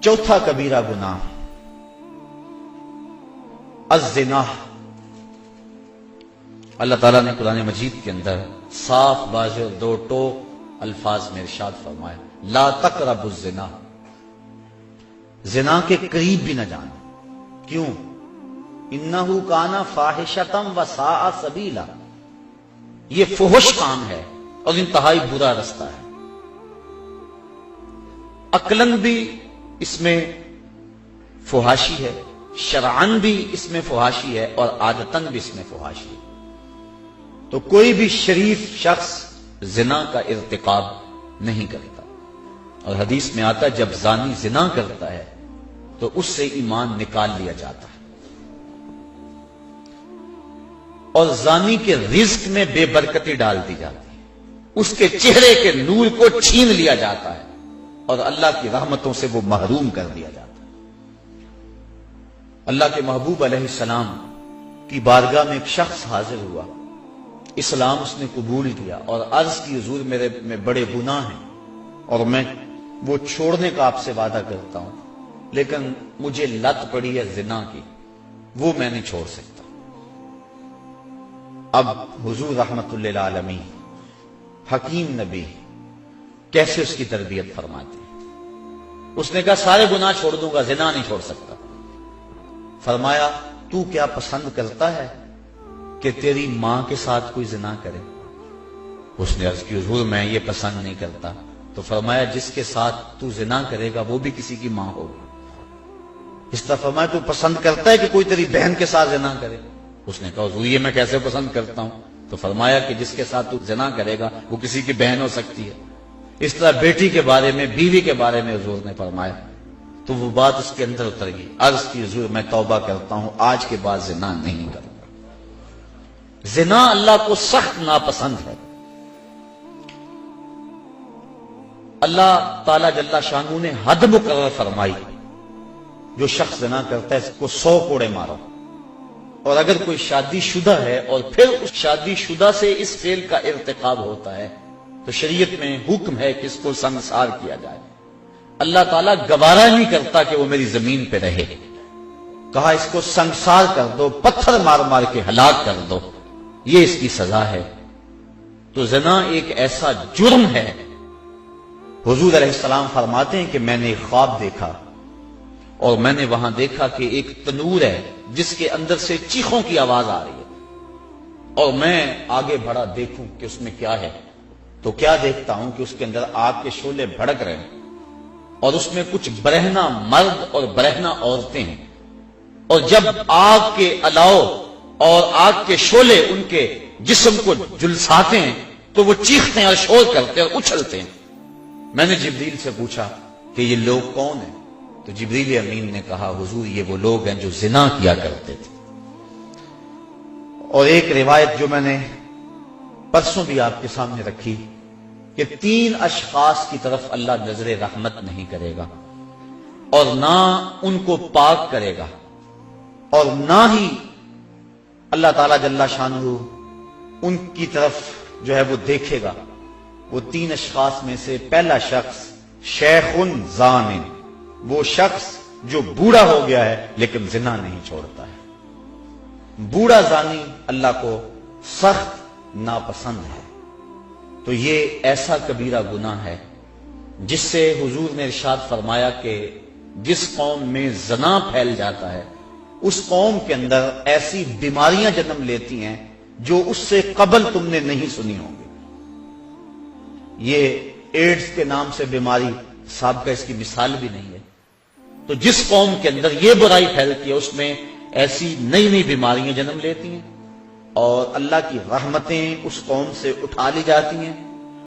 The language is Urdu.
چوتھا کبیرہ گناہ الزنا۔ اللہ تعالیٰ نے قرآن مجید کے اندر صاف واضح دو ٹوک الفاظ میں ارشاد فرمایا لا تقربوا الزنا، زنا کے قریب بھی نہ جانا۔ کیوں؟ انہ کان فاحشۃ وساء سبیلا، یہ فحش کام ہے اور انتہائی برا رستہ ہے۔ عقلاً بھی اس میں فحاشی ہے، شرعاً بھی اس میں فحاشی ہے، اور عادتاً بھی اس میں فحاشی ہے۔ تو کوئی بھی شریف شخص زنا کا ارتکاب نہیں کرتا، اور حدیث میں آتا ہے جب زانی زنا کرتا ہے تو اس سے ایمان نکال لیا جاتا ہے، اور زانی کے رزق میں بے برکتی ڈال دی جاتی ہے، اس کے چہرے کے نور کو چھین لیا جاتا ہے، اور اللہ کی رحمتوں سے وہ محروم کر دیا جاتا ہے۔ اللہ کے محبوب علیہ السلام کی بارگاہ میں ایک شخص حاضر ہوا، اسلام اس نے قبول کیا اور عرض کی حضور میرے میں بڑے گناہ ہیں اور میں وہ چھوڑنے کا آپ سے وعدہ کرتا ہوں، لیکن مجھے لت پڑی ہے زنا کی، وہ میں نہیں چھوڑ سکتا۔ اب حضور رحمت اللہ العالمین حکیم نبی کیسے اس کی تربیت فرماتے ہیں؟ اس نے کہا سارے گناہ چھوڑ دوں گا، زنا نہیں چھوڑ سکتا۔ فرمایا تو کیا پسند کرتا ہے کہ تیری ماں کے ساتھ کوئی زنا کرے؟ اس نے عرض کی حضور میں یہ پسند نہیں کرتا۔ تو فرمایا جس کے ساتھ تو زنا کرے گا وہ بھی کسی کی ماں ہوگی۔ اس طرح فرمایا تو پسند کرتا ہے کہ کوئی تیری بہن کے ساتھ زنا کرے؟ اس نے کہا حضور یہ میں کیسے پسند کرتا ہوں؟ تو فرمایا کہ جس کے ساتھ تو زنا کرے گا وہ کسی کی بہن ہو سکتی ہے۔ اس طرح بیٹی کے بارے میں، بیوی کے بارے میں حضور نے فرمایا، تو وہ بات اس کے اندر اتر گئی۔ عرض کی حضور میں توبہ کرتا ہوں، آج کے بعد زنا نہیں کروں گا۔ زنا اللہ کو سخت ناپسند ہے۔ اللہ تعالی جل شانہ نے حد مقرر فرمائی، جو شخص زنا کرتا ہے اس کو 100 کوڑے مارو، اور اگر کوئی شادی شدہ ہے اور پھر اس شادی شدہ سے اس فعل کا ارتکاب ہوتا ہے تو شریعت میں حکم ہے کہ اس کو سنگسار کیا جائے۔ اللہ تعالیٰ گوارا نہیں کرتا کہ وہ میری زمین پہ رہے، کہا اس کو سنگسار کر دو، پتھر مار مار کے ہلاک کر دو، یہ اس کی سزا ہے۔ تو زنا ایک ایسا جرم ہے۔ حضور علیہ السلام فرماتے ہیں کہ میں نے ایک خواب دیکھا، اور میں نے وہاں دیکھا کہ ایک تنور ہے جس کے اندر سے چیخوں کی آواز آ رہی ہے، اور میں آگے بڑھا دیکھوں کہ اس میں کیا ہے، تو کیا دیکھتا ہوں کہ اس کے اندر آگ کے شعلے بھڑک رہے ہیں، اور اس میں کچھ برہنہ مرد اور برہنہ عورتیں ہیں، اور جب آگ کے الاؤ اور آگ کے شعلے ان کے جسم کو جلساتے ہیں تو وہ چیختے ہیں اور شور کرتے ہیں اور اچھلتے ہیں۔ میں نے جبریل سے پوچھا کہ یہ لوگ کون ہیں؟ تو جبریل امین نے کہا حضور یہ وہ لوگ ہیں جو زنا کیا کرتے تھے۔ اور ایک روایت جو میں نے پرسوں بھی آپ کے سامنے رکھی کہ 3 اشخاص کی طرف اللہ نظر رحمت نہیں کرے گا، اور نہ ان کو پاک کرے گا، اور نہ ہی اللہ تعالیٰ جل شانہ ان کی طرف جو ہے وہ دیکھے گا۔ وہ 3 اشخاص میں سے پہلا شخص شیخ زان، وہ شخص جو بوڑھا ہو گیا ہے لیکن زنا نہیں چھوڑتا ہے۔ بوڑھا زانی اللہ کو سخت ناپسند ہے۔ تو یہ ایسا کبیرہ گناہ ہے جس سے حضور نے ارشاد فرمایا کہ جس قوم میں زنا پھیل جاتا ہے اس قوم کے اندر ایسی بیماریاں جنم لیتی ہیں جو اس سے قبل تم نے نہیں سنی ہوں گی۔ یہ ایڈز کے نام سے بیماری صاحب کا اس کی مثال بھی نہیں ہے۔ تو جس قوم کے اندر یہ برائی پھیلتی ہے اس میں ایسی نئی نئی بیماریاں جنم لیتی ہیں، اور اللہ کی رحمتیں اس قوم سے اٹھا لی جاتی ہیں،